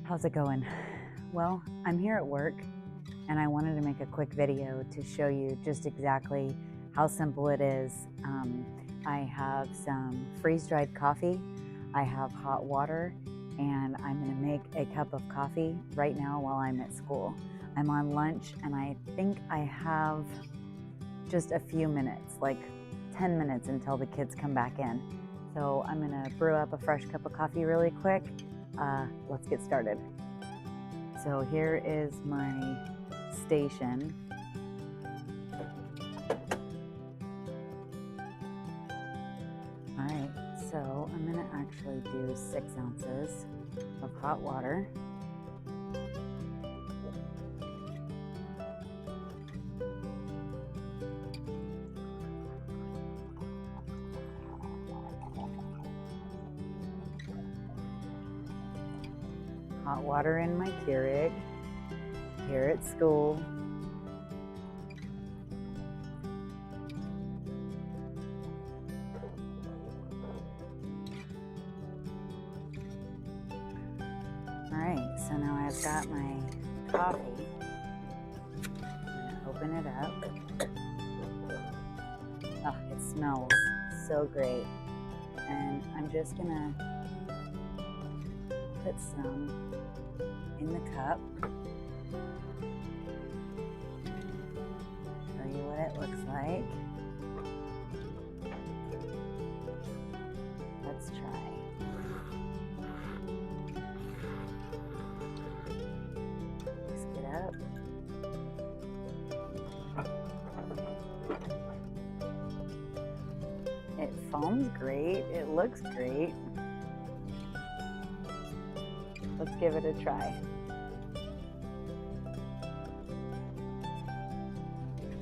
How's it going? Well, I'm here at work and I wanted to make a quick video to show you just exactly how simple it is. I have some freeze-dried coffee, I have hot water, and I'm going to make a cup of coffee right now while I'm at school. I'm on lunch and I think I have just a few minutes, like 10 minutes until the kids come back in. So I'm going to brew up a fresh cup of coffee really quick. Let's get started. So here is my station. All right, so I'm gonna actually do 6 ounces of hot water. Hot water in my Keurig here at school. All right, so now I've got my coffee. I'm gonna open it up. Oh, it smells so great. And I'm just gonna put some in the cup. Show you what it looks like. Let's try. Whisk it up. It foams great. It looks great. Let's give it a try.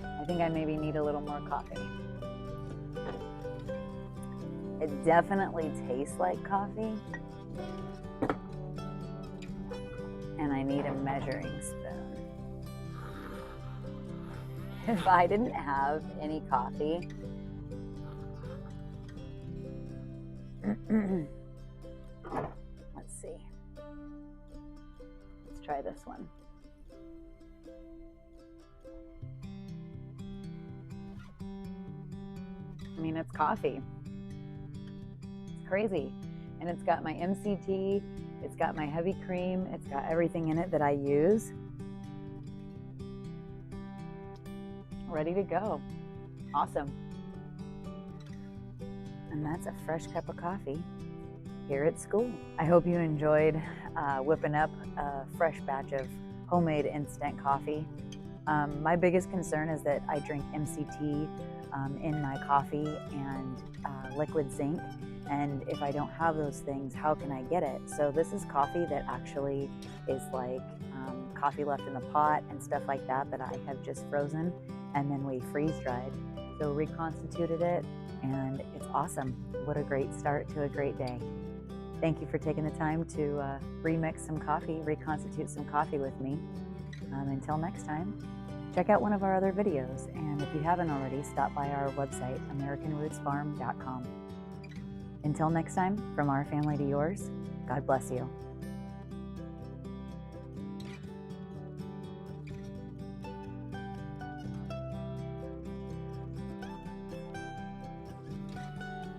I think I maybe need a little more coffee. It definitely tastes like coffee. And I need a measuring spoon. If I didn't have any coffee, let's see. Let's try this one. I mean, it's coffee. It's crazy. And it's got my MCT, it's got my heavy cream, it's got everything in it that I use. Ready to go. Awesome. And that's a fresh cup of coffee here at school. I hope you enjoyed whipping up a fresh batch of homemade instant coffee. My biggest concern is that I drink MCT in my coffee and liquid zinc, and if I don't have those things, how can I get it? So this is coffee that actually is like coffee left in the pot and stuff like that I have just frozen, and then we freeze dried. So reconstituted it, and it's awesome. What a great start to a great day. Thank you for taking the time to remix some coffee, reconstitute some coffee with me. Until next time, check out one of our other videos, and if you haven't already, stop by our website, AmericanRootsFarm.com. Until next time, from our family to yours, God bless you.